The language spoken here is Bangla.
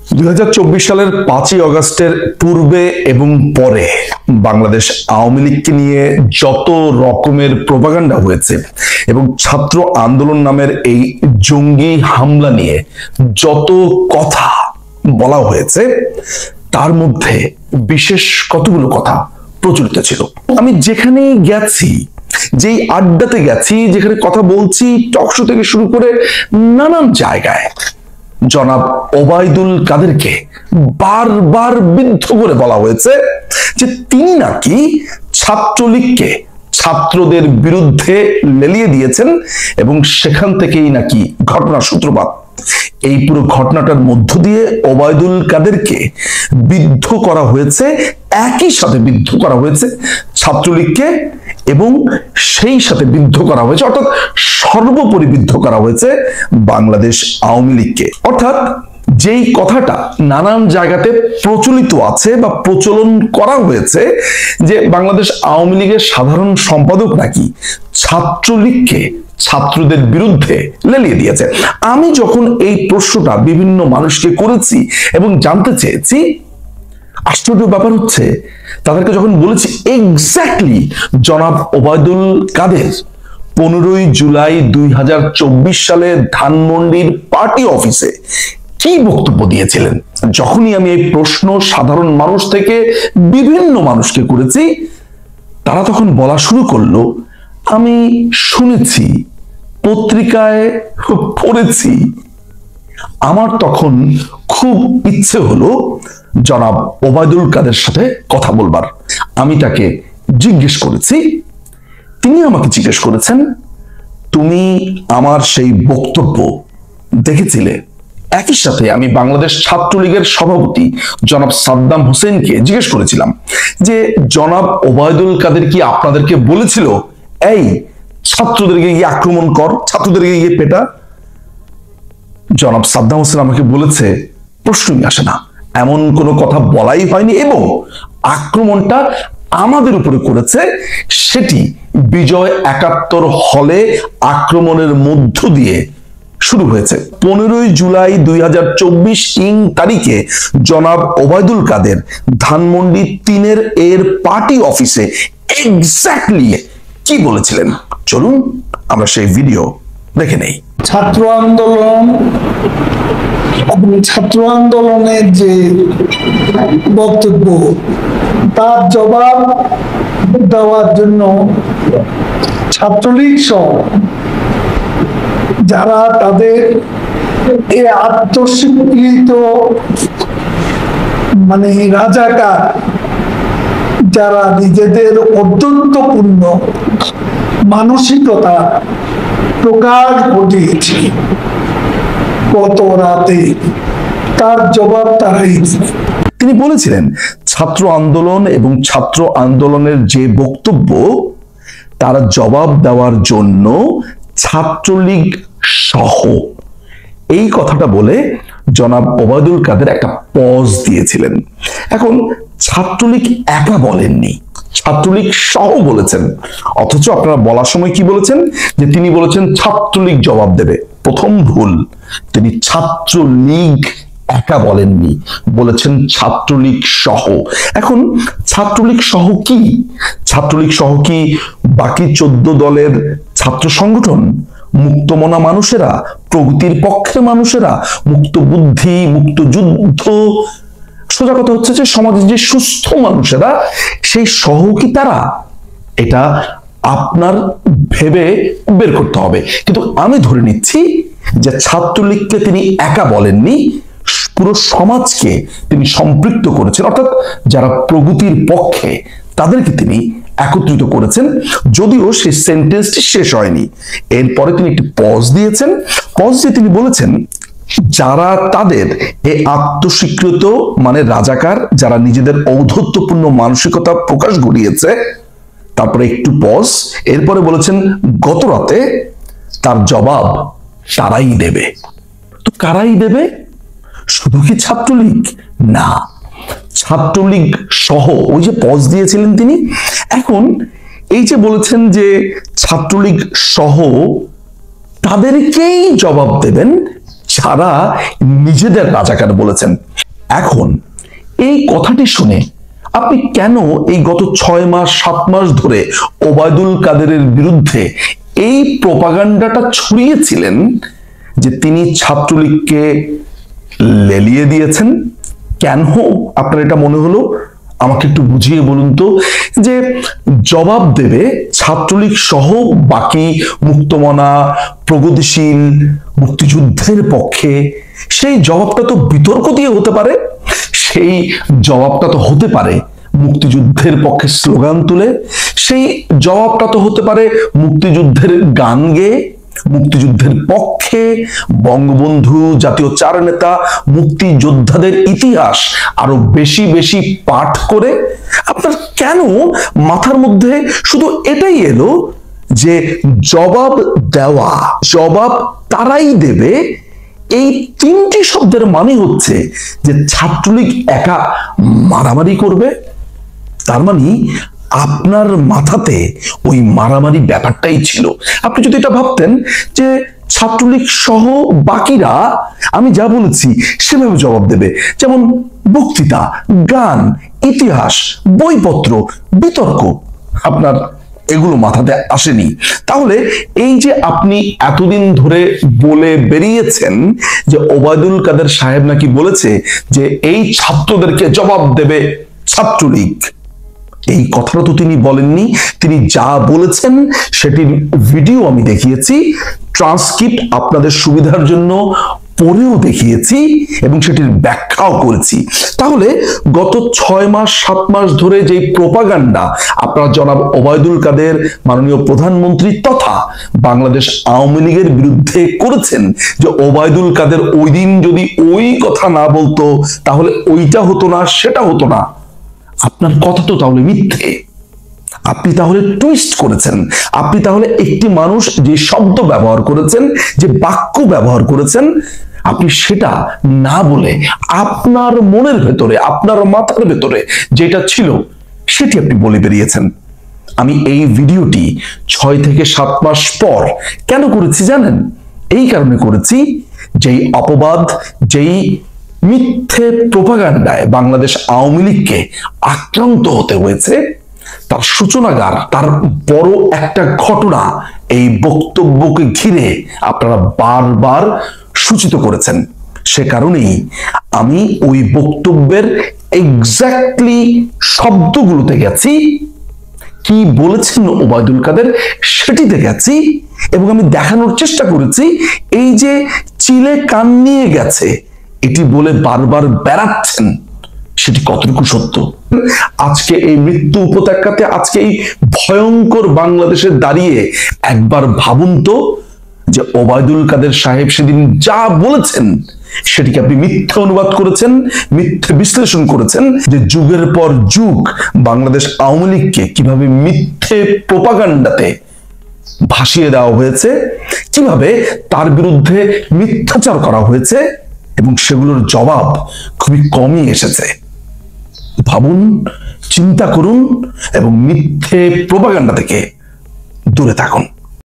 2024 সালের 5ই আগস্টের পূর্বে এবং পরে বাংলাদেশ আওয়ামী লীগকে নিয়ে যত রকমের প্রোপাগান্ডা হয়েছে এবং ছাত্র আন্দোলন নামের এই জঙ্গি হামলা নিয়ে যত কথা বলা হয়েছে তার মধ্যে বিশেষ কতগুলো কথা প্রচলিত ছিল। আমি যেখানে গেছি, যেই আড্ডাতে গেছি, যেখানে কথা বলছি, টকশো থেকে শুরু করে নানান জায়গায় জনাব ওবায়দুল কাদেরকে বারবার বিদ্ধ করে বলা হয়েছে যে তিনি নাকি ছাত্রলীগকে ছাত্রদের বিরুদ্ধে লেলিয়ে দিয়েছেন এবং সেখান থেকেই নাকি ঘটনার সূত্রপাত। এই পুরো ঘটনাটার মধ্য দিয়ে ওবায়দুল কাদেরকে বিদ্ধ করা হয়েছে, একই সাথে বিদ্ধ করা হয়েছে ছাত্রলীগকে এবং সেই সাথে বিদ্ধ করা হয়েছে, অর্থাৎ সর্বোপরি বিদ্ধ করা হয়েছে বাংলাদেশ আওয়ামী লীগকে। অর্থাৎ যেই কথাটা নানান জায়গাতে প্রচলিত আছে বা প্রচলন করা হয়েছে যে বাংলাদেশ আওয়ামী লীগের সাধারণ সম্পাদক নাকি ছাত্রলীগকে ছাত্রদের বিরুদ্ধে লেলিয়ে দিয়েছে। আমি যখন এই প্রশ্নটা বিভিন্ন মানুষকে করেছি এবং জানতে চেয়েছি, আশ্চর্য ব্যাপার হচ্ছে তাদেরকে যখন বলেছি এক্স্যাক্টলি জনাব ওবায়দুল কাদের 15ই জুলাই 2024 সালে ধানমন্ডির পার্টি অফিসে কি বক্তব্য দিয়েছিলেন, যখনই আমি এই প্রশ্ন সাধারণ মানুষ থেকে বিভিন্ন মানুষকে করেছি, তারা তখন বলা শুরু করলো আমি শুনেছি, পত্রিকায় পড়েছি। আমার তখন খুব ইচ্ছে হলো জনাব ওবায়দুল কাদের সাথে কথা বলবার। আমি তাকে জিজ্ঞেস করেছি, তিনি আমাকে জিজ্ঞেস করেছেন তুমি আমার সেই বক্তব্য দেখেছিলে? একই সাথে আমি বাংলাদেশ ছাত্রলীগের সভাপতি জনাব সাদ্দাম হোসেনকে জিজ্ঞেস করেছিলাম যে জনাব ওবায়দুল কাদের কি আপনাদেরকে বলেছিল এই ছাত্রদেরকে গিয়ে আক্রমণ কর, ছাত্রদেরকে গিয়ে পেটা? জনাব সাদ্দাম হোসেন আমাকে বলেছে প্রশ্নই আসে না, এমন কোনো কথা বলাই হয়নি এবং আক্রমণটা আমাদের উপরে করেছে সেটি বিজয় 71 হলে আক্রমণের মধ্য দিয়ে শুরু হয়েছে। 15ই জুলাই 2024 তারিখে জনাব ওবায়দুল কাদের ধানমন্ডি 3 এর পার্টি অফিসে এক্স্যাক্টলি কি বলেছিলেন, চলুন আমরা সেই ভিডিও দেখে নেই। ছাত্র আন্দোলন এবং ছাত্র আন্দোলনের যে বক্তব্য তার জবাব দেওয়ার জন্য ছাত্রলীগ সহ যারা তাদের এই আত্মস্বীকৃত রাজাকার, যারা নিজেদের অত্যন্তপূর্ণ মানসিকতা প্রকাশ ঘটিয়েছে গত রাতে, তার জবাব তারাই। তিনি বলেছিলেন ছাত্র আন্দোলন এবং ছাত্র আন্দোলনের যে বক্তব্য তার জবাব দেওয়ার জন্য ছাত্রলীগ সহ, এই কথাটা বলে জনাব ওবায়দুল কাদের একটা পজ দিয়েছিলেন। এখন ছাত্রলীগ একা বলেননি, ছাত্রলীগ সহ বলেছেন, অথচ আপনারা বলার সময় কি বলেছেন যে তিনি বলেছেন ছাত্রলীগ জবাব দেবে। প্রথম ভুল, তিনি ছাত্রলীগ একা বলেননি, বলেছেন ছাত্রলীগ সহ। এখন ছাত্রলীগ সহ কি? ছাত্রলীগ সহ কি বাকি 14 দলের ছাত্র সংগঠন, মুক্তমনা মানুষেরা, প্রগতির পক্ষের মানুষেরা, মুক্ত বুদ্ধি, মুক্ত যুদ্ধ, সোজা কথা হচ্ছে যে সমাজের যে সুস্থ মানুষেরা, সেই সহ কি তারা? এটা আপনার ভেবে বের করতে হবে। কিন্তু আমি ধরে নিচ্ছি যে ছাত্রলীগকে তিনি একা বলেননি, পুরো সমাজকে তিনি সম্পৃক্ত করেছেন, অর্থাৎ যারা প্রগতির পক্ষে তাদেরকে তিনি একত্রিত করেছেন। যদিও সেই সেন্টেন্সটি শেষ হয়নি, এরপরে তিনি একটি পজ দিয়েছেন। পজ দিয়ে তিনি বলেছেন যারা তাদের এই আত্মস্বীকৃত রাজাকার, যারা নিজেদের ঔদ্ধত্যপূর্ণ মানসিকতা প্রকাশ ঘটিয়েছে, তারপরে একটু পজ, এরপরে বলেছেন গত রাতে তার জবাব তারাই দেবে। তো কারাই দেবে? শুধু কি ছাত্রলীগ? না, ছাত্রলীগ সহ, ওই যে পজ দিয়েছিলেন তিনি। এখন এই যে বলেছেন যে ছাত্রলীগ সহ তাদেরকেই জবাব দেবেন যারা নিজেদের রাজাকার বলেছেন। এখন এই কথাটি শুনে আপনি কেন এই গত 6 মাস 7 মাস ধরে ওবায়দুল কাদেরের বিরুদ্ধে এই প্রোপাগান্ডাটা ছড়িয়েছিলেন যে তিনি ছাত্রলীগকে লেলিয়ে দিয়েছেন? কেন আপনার এটা মনে হলো? আমাকে একটু বুঝিয়ে বলুন তো, যে জবাব দেবে ছাত্রলীগ সহ বাকি মুক্তমনা প্রগতিশীল মুক্তিযুদ্ধের পক্ষে, সেই জবাবটা তো বিতর্ক দিয়ে হতে পারে, সেই জবাবটা তো হতে পারে মুক্তিযুদ্ধের পক্ষে স্লোগান তুলে, সেই জবাবটা তো হতে পারে মুক্তিযুদ্ধের গান গেয়ে, মুক্তিযুদ্ধের পক্ষে বঙ্গবন্ধু, জাতীয় চার নেতা, মুক্তিযোদ্ধাদের ইতিহাস আরো বেশি বেশি পাঠ করে। আপনার কেন মাথার মধ্যে শুধু এটাই এলো যে জবাব দেওয়া, জবাব তারাই দেবে, এই 3টি শব্দের মানে হচ্ছে যে ছাত্রলীগ একা মারামারি করবে? তার মানে আপনার মাথাতে ওই মারামারি ব্যাপারটাই ছিল। আপনি যদি এটা ভাবতেন যে ছাত্রলীগ সহ বাকিরা আমি যা বলেছি সেভাবে জবাব দেবে, যেমন বক্তৃতা, গান, ইতিহাস, বইপত্র, বিতর্ক, আপনার এগুলো মাথাতে আসেনি। তাহলে এই যে আপনি এতদিন ধরে বলে বেরিয়েছেন যে ওবায়দুল কাদের সাহেব নাকি বলেছে যে এই ছাত্রদেরকে জবাব দেবে ছাত্রলীগ, এই কথাটা তো তিনি বলেননি। তিনি যা বলেছেন সেটির ভিডিও আমি দেখিয়েছি, ট্রান্সক্রিপ্ট আপনাদের সুবিধার জন্য পড়েও দেখিয়েছি এবং সেটির ব্যাখ্যাও করেছি। তাহলে গত 6 মাস 7 মাস ধরে যে প্রোপাগান্ডা আপনারা জনাব ওবায়দুল কাদের মাননীয় প্রধানমন্ত্রী তথা বাংলাদেশ আওয়ামী লীগের বিরুদ্ধে করেছেন, যে ওবায়দুল কাদের ওই দিন যদি ওই কথা না বলতো তাহলে ওইটা হতো না, সেটা হতো না, আপনার কথা তো তাহলে মিথ্যে। আপনি তাহলে টুইস্ট করেছেন। আপনি তাহলে একটি মানুষ যে শব্দ ব্যবহার করেছেন, যে বাক্য ব্যবহার করেছেন, আপনি সেটা না বলে আপনার মনের ভেতরে, আপনার মাথার ভেতরে যেটা ছিল সেটি আপনি বলে বেরিয়েছেন। আমি এই ভিডিওটি 6 থেকে 7 মাস পর কেন করেছি জানেন? এই কারণে করেছি, যেই অপবাদ, যেই মিথ্যে প্রোপাগান্ডায় বাংলাদেশ আওয়ামী লীগকে আক্রান্ত হতে হয়েছে, তার সূচনাগার, তার বড় একটা ঘটনা এই বক্তব্যকে ঘিরে আপনারা বারবার সূচিত করেছেন। সে কারণেই আমি ওই বক্তব্যের এক্স্যাক্টলি শব্দগুলোতে গেছি, কি বলেছেন ওবায়দুল কাদের সেটিতে গেছি, এবং আমি দেখানোর চেষ্টা করেছি এই যে চিলে কান নিয়ে গেছে এটি বলে বারবার বেড়াচ্ছেন সেটি কতটুকু সত্য। আজকে এই মৃত্যু উপত্যকাতে, আজকে এই ভয়ঙ্কর বাংলাদেশে দাঁড়িয়ে একবার ভাবুন তো, যে ওবায়দুল কাদের সাহেব সেদিন যা বলেছেন সেটিকে আপনি মিথ্যা অনুবাদ করেছেন, মিথ্যে বিশ্লেষণ করেছেন, যে যুগের পর যুগ বাংলাদেশ আওয়ামী লীগকে কিভাবে মিথ্যে প্রোপাগান্ডাতে ভাসিয়ে দেওয়া হয়েছে, কিভাবে তার বিরুদ্ধে মিথ্যাচার করা হয়েছে, এবং সেগুলোর জবাব খুবই কমই এসেছে। ভাবুন, চিন্তা করুন এবং মিথ্যে প্রোপাগান্ডা থেকে দূরে থাকুন।